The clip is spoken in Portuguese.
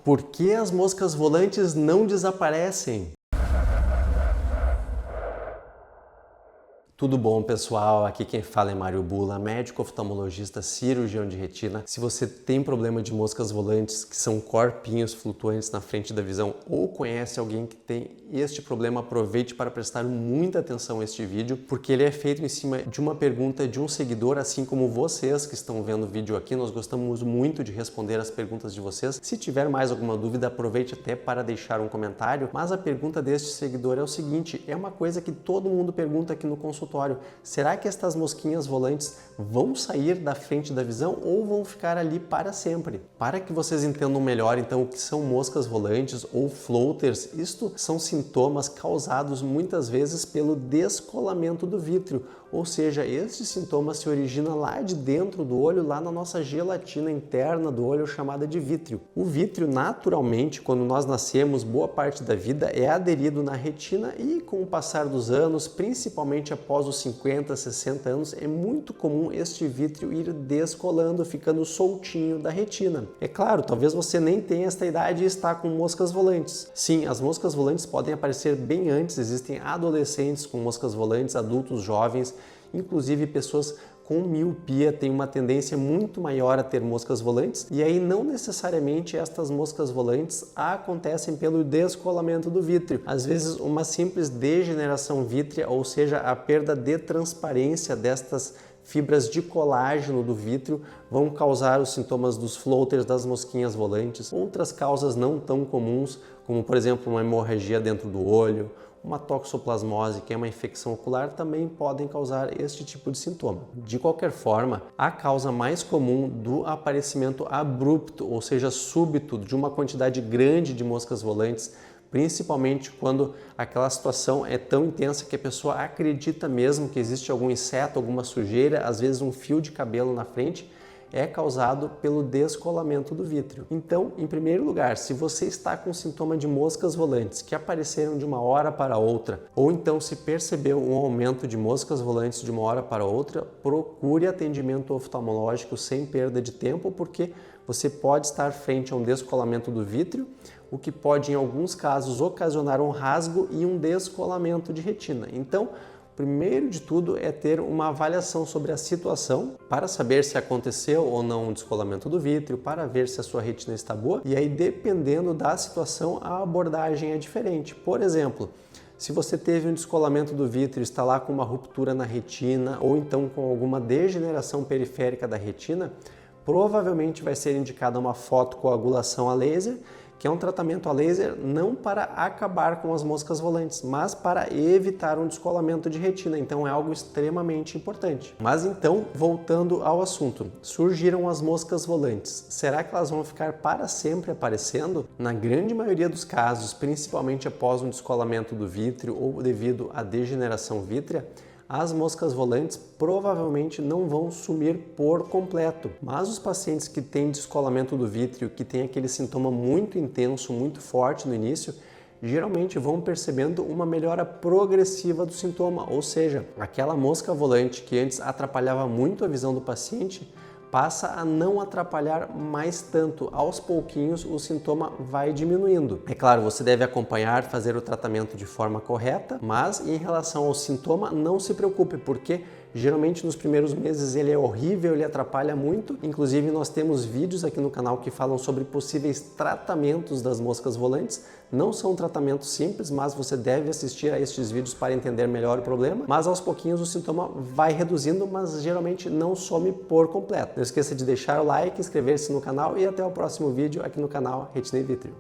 Por que as moscas volantes não desaparecem? Tudo bom, pessoal? Aqui quem fala é Mário Bula, médico oftalmologista, cirurgião de retina. Se você tem problema de moscas volantes, que são corpinhos flutuantes na frente da visão, ou conhece alguém que tem este problema, aproveite para prestar muita atenção a este vídeo, porque ele é feito em cima de uma pergunta de um seguidor, assim como vocês que estão vendo o vídeo aqui. Nós gostamos muito de responder as perguntas de vocês. Se tiver mais alguma dúvida, aproveite até para deixar um comentário. Mas a pergunta deste seguidor é o seguinte, é uma coisa que todo mundo pergunta aqui no consultório. Será que estas mosquinhas volantes vão sair da frente da visão ou vão ficar ali para sempre? Para que vocês entendam melhor, então, o que são moscas volantes ou floaters, isto são sintomas causados muitas vezes pelo descolamento do vítreo, ou seja, este sintoma se origina lá de dentro do olho, lá na nossa gelatina interna do olho, chamada de vítreo. O vítreo, naturalmente, quando nós nascemos, boa parte da vida é aderido na retina e com o passar dos anos, principalmente após os 50, 60 anos, é muito comum este vítreo ir descolando, ficando soltinho da retina. É claro, talvez você nem tenha esta idade e está com moscas volantes. Sim, as moscas volantes podem aparecer bem antes, existem adolescentes com moscas volantes, adultos jovens, inclusive pessoas com miopia têm uma tendência muito maior a ter moscas volantes, e aí não necessariamente estas moscas volantes acontecem pelo descolamento do vítreo. Às vezes uma simples degeneração vítrea, ou seja, a perda de transparência destas fibras de colágeno do vítreo, vão causar os sintomas dos floaters, das mosquinhas volantes. Outras causas não tão comuns, como por exemplo uma hemorragia dentro do olho, uma toxoplasmose, que é uma infecção ocular, também podem causar este tipo de sintoma. De qualquer forma, a causa mais comum do aparecimento abrupto, ou seja, súbito, de uma quantidade grande de moscas volantes, principalmente quando aquela situação é tão intensa que a pessoa acredita mesmo que existe algum inseto, alguma sujeira, às vezes um fio de cabelo na frente, é causado pelo descolamento do vítreo. Então, em primeiro lugar, se você está com sintoma de moscas volantes que apareceram de uma hora para outra, ou então se percebeu um aumento de moscas volantes de uma hora para outra, procure atendimento oftalmológico sem perda de tempo, porque você pode estar frente a um descolamento do vítreo, o que pode, em alguns casos, ocasionar um rasgo e um descolamento de retina. Então, primeiro de tudo é ter uma avaliação sobre a situação para saber se aconteceu ou não um descolamento do vítreo, para ver se a sua retina está boa, e aí dependendo da situação a abordagem é diferente. Por exemplo, se você teve um descolamento do vítreo, está lá com uma ruptura na retina ou então com alguma degeneração periférica da retina, provavelmente vai ser indicada uma fotocoagulação a laser, que é um tratamento a laser não para acabar com as moscas volantes, mas para evitar um descolamento de retina, então é algo extremamente importante. Mas então, voltando ao assunto, surgiram as moscas volantes. Será que elas vão ficar para sempre aparecendo? Na grande maioria dos casos, principalmente após um descolamento do vítreo ou devido à degeneração vítrea, as moscas volantes provavelmente não vão sumir por completo. Mas os pacientes que têm descolamento do vítreo, que têm aquele sintoma muito intenso, muito forte no início, geralmente vão percebendo uma melhora progressiva do sintoma, ou seja, aquela mosca volante que antes atrapalhava muito a visão do paciente, passa a não atrapalhar mais tanto. Aos pouquinhos o sintoma vai diminuindo. É claro, você deve acompanhar, fazer o tratamento de forma correta, mas em relação ao sintoma, não se preocupe, porque geralmente nos primeiros meses ele é horrível, ele atrapalha muito. Inclusive nós temos vídeos aqui no canal que falam sobre possíveis tratamentos das moscas volantes. Não são tratamentos simples, mas você deve assistir a estes vídeos para entender melhor o problema. Mas aos pouquinhos o sintoma vai reduzindo, mas geralmente não some por completo. Não esqueça de deixar o like, inscrever-se no canal e até o próximo vídeo aqui no canal Retina e Vítreo.